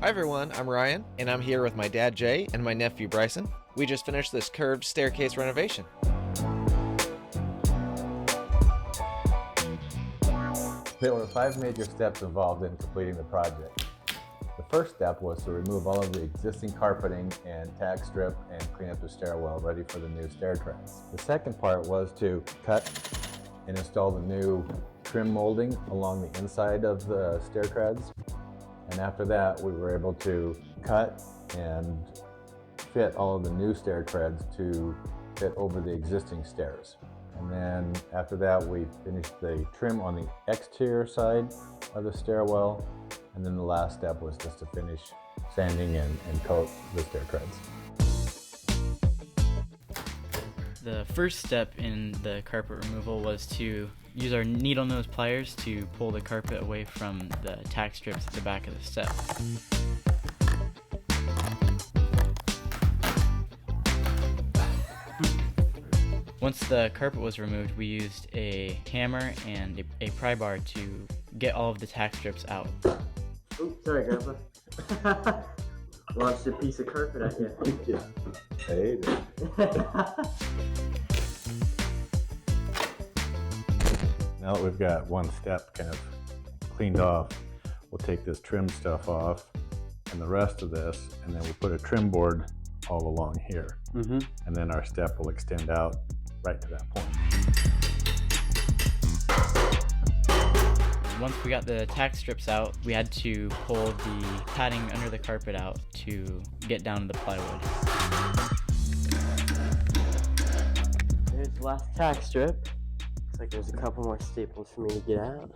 Hi everyone, I'm Ryan, and I'm here with my dad Jay and my nephew Bryson. We just finished this curved staircase renovation. There were 5 major steps involved in completing the project. The first step was to remove all of the existing carpeting and tack strip and clean up the stairwell ready for the new stair treads. The second part was to cut and install the new trim molding along the inside of the stair treads. And after that, we were able to cut and fit all of the new stair treads to fit over the existing stairs. And then after that, we finished the trim on the exterior side of the stairwell. And then the last step was just to finish sanding and coat the stair treads. The first step in the carpet removal was to use our needle nose pliers to pull the carpet away from the tack strips at the back of the step. Once the carpet was removed, we used a hammer and a pry bar to get all of the tack strips out. Oops, sorry, Grandpa. Launched a piece of carpet at you. Yeah. Hey. Now that we've got one step kind of cleaned off, we'll take this trim stuff off and the rest of this, and then we'll put a trim board all along here. And then our step will extend out right to that point. Once we got the tack strips out, we had to pull the padding under the carpet out to get down to the plywood. There's the last tack strip. Looks like there's a couple more staples for me to get out.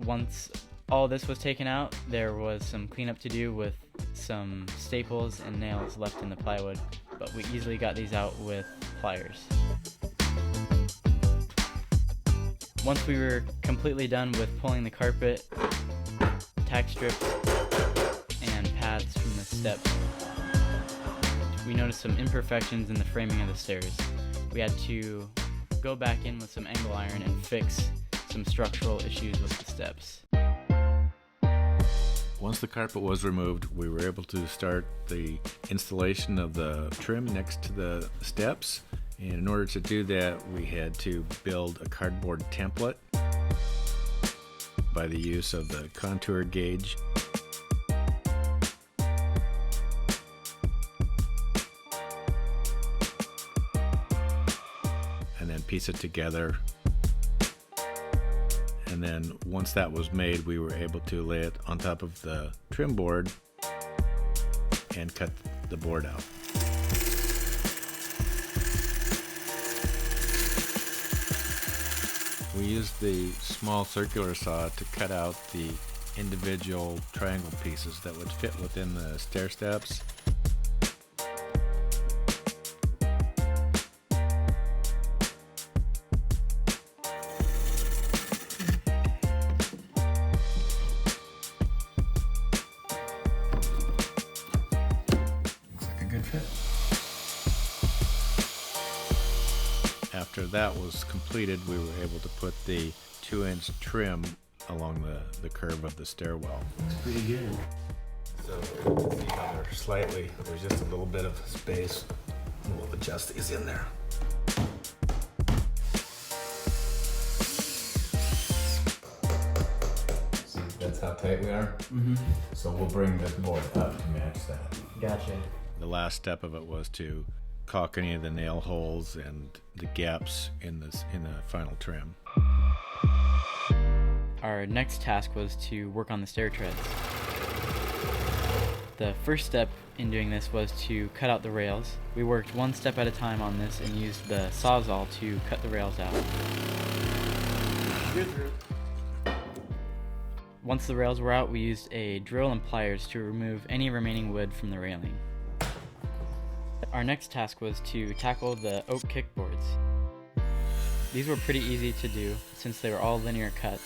Once all this was taken out, there was some cleanup to do with some staples and nails left in the plywood, but we easily got these out with pliers. Once we were completely done with pulling the carpet, tack strips, and pads from the steps, we noticed some imperfections in the framing of the stairs. We had to go back in with some angle iron and fix some structural issues with the steps. Once the carpet was removed, we were able to start the installation of the trim next to the steps. And in order to do that, we had to build a cardboard template by the use of the contour gauge. And then piece it together. And then once that was made, we were able to lay it on top of the trim board and cut the board out. We used the small circular saw to cut out the individual triangle pieces that would fit within the stair steps. After that was completed, we were able to put the 2-inch trim along the curve of the stairwell. Looks pretty good. So you can see how there's just a little bit of space. We'll adjust these in there. See, that's how tight we are? So we'll bring this board up to match that. Gotcha. The last step of it was to caulk any of the nail holes and the gaps in the final trim. Our next task was to work on the stair treads. The first step in doing this was to cut out the rails. We worked one step at a time on this and used the Sawzall to cut the rails out. Once the rails were out, we used a drill and pliers to remove any remaining wood from the railing. Our next task was to tackle the oak kickboards. These were pretty easy to do since they were all linear cuts.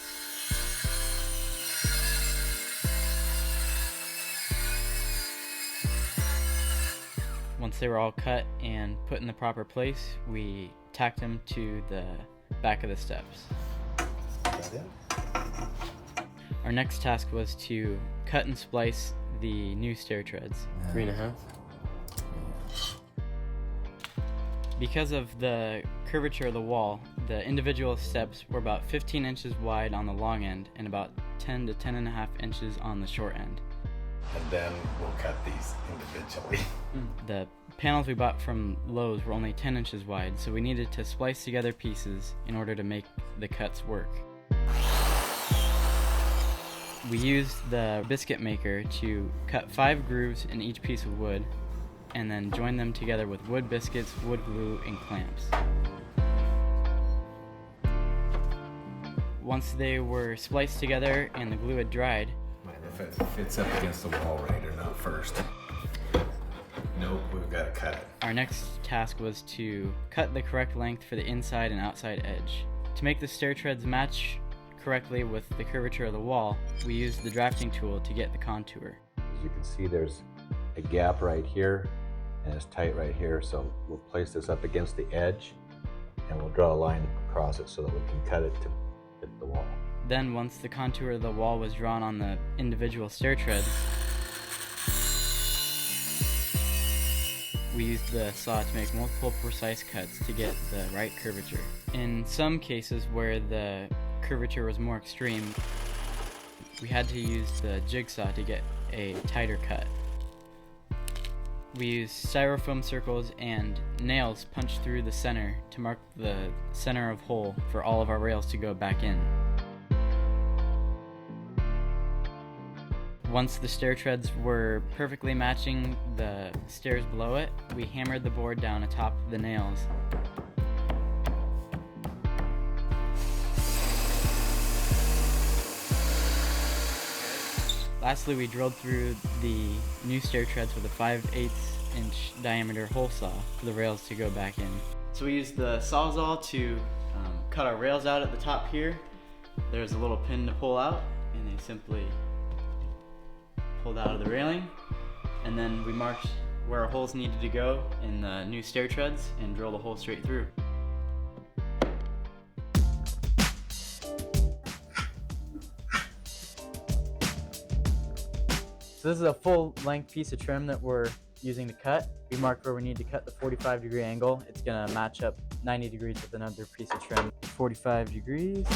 Once they were all cut and put in the proper place, we tacked them to the back of the steps. Our next task was to cut and splice the new stair treads. 3.5. Because of the curvature of the wall, the individual steps were about 15 inches wide on the long end and about 10 to 10.5 inches on the short end. And then we'll cut these individually. The panels we bought from Lowe's were only 10 inches wide, so we needed to splice together pieces in order to make the cuts work. We used the biscuit maker to cut 5 grooves in each piece of wood and then join them together with wood biscuits, wood glue, and clamps. Once they were spliced together and the glue had dried, If it fits up against the wall right or not first. Nope, we've got to cut it. our next task was to cut the correct length for the inside and outside edge. To make the stair treads match correctly with the curvature of the wall, we used the drafting tool to get the contour. As you can see, there's a gap right here and it's tight right here, so we'll place this up against the edge and we'll draw a line across it so that we can cut it to fit the wall. Then, once the contour of the wall was drawn on the individual stair treads, we used the saw to make multiple precise cuts to get the right curvature. In some cases where the curvature was more extreme, we had to use the jigsaw to get a tighter cut. We used styrofoam circles and nails punched through the center to mark the center of hole for all of our rails to go back in. Once the stair treads were perfectly matching the stairs below it, we hammered the board down atop the nails. Lastly, we drilled through the new stair treads with a 5/8 inch diameter hole saw for the rails to go back in. So we used the Sawzall to cut our rails out at the top here. There's a little pin to pull out, and they simply pulled out of the railing, and then we marked where our holes needed to go in the new stair treads and drilled a hole straight through. So this is a full length piece of trim that we're using to cut. We marked where we need to cut the 45-degree angle. It's gonna match up 90 degrees with another piece of trim. 45 degrees.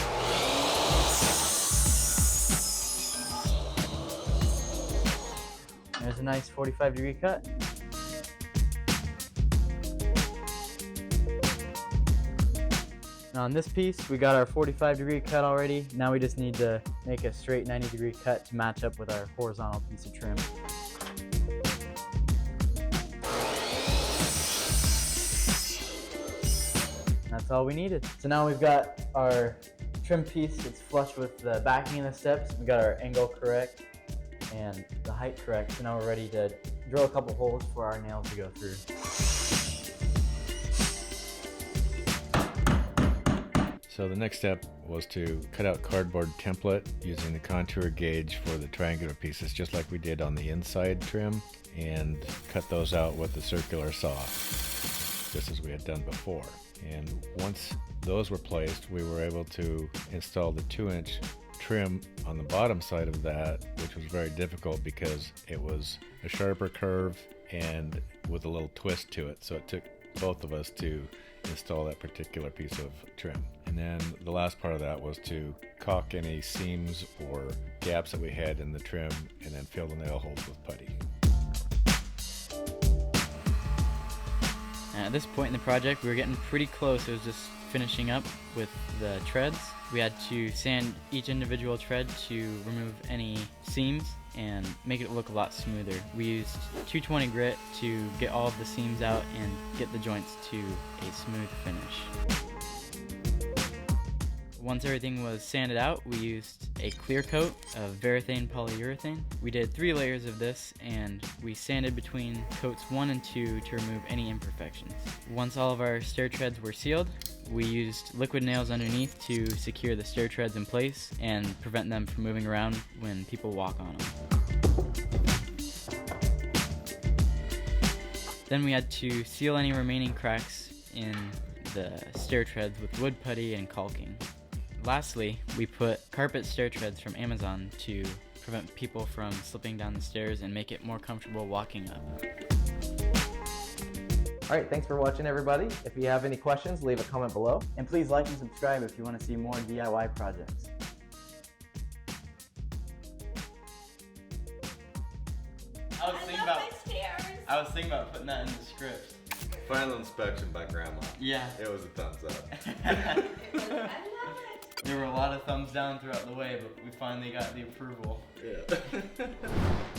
There's a nice 45-degree cut. Now on this piece, we got our 45-degree cut already. Now we just need to make a straight 90-degree cut to match up with our horizontal piece of trim. That's all we needed. So now we've got our trim piece. It's flush with the backing of the steps. We got our angle correct and the height correct. So now we're ready to drill a couple holes for our nails to go through. So the next step was to cut out cardboard template using the contour gauge for the triangular pieces, just like we did on the inside trim, and cut those out with the circular saw, just as we had done before. And once those were placed, we were able to install the 2-inch trim on the bottom side of that, which was very difficult because it was a sharper curve and with a little twist to it. So it took both of us to install that particular piece of trim. And then the last part of that was to caulk any seams or gaps that we had in the trim and then fill the nail holes with putty. And at this point in the project, we were getting pretty close. It was just finishing up with the treads. We had to sand each individual tread to remove any seams and make it look a lot smoother. We used 220 grit to get all of the seams out and get the joints to a smooth finish. Once everything was sanded out, we used a clear coat of varathane polyurethane. We did 3 layers of this, and we sanded between coats 1 and 2 to remove any imperfections. Once all of our stair treads were sealed, we used liquid nails underneath to secure the stair treads in place and prevent them from moving around when people walk on them. Then we had to seal any remaining cracks in the stair treads with wood putty and caulking. Lastly, we put carpet stair treads from Amazon to prevent people from slipping down the stairs and make it more comfortable walking up. All right, thanks for watching, everybody. If you have any questions, leave a comment below. And please like and subscribe if you want to see more DIY projects. I was thinking about putting that in the script. Final inspection by Grandma. Yeah. It was a thumbs up. There were a lot of thumbs down throughout the way, but we finally got the approval. Yeah.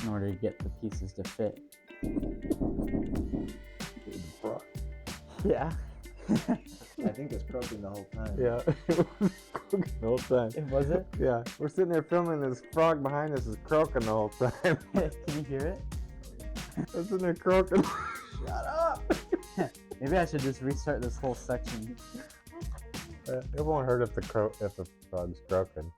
In order to get the pieces to fit. Yeah. I think it's croaking the whole time. Yeah, it was croaking the whole time. Was it? Yeah, we're sitting there filming, this frog behind us is croaking the whole time. Can you hear it? We're sitting there croaking. Shut up! Maybe I should just restart this whole section. It won't hurt if the frog's croaking.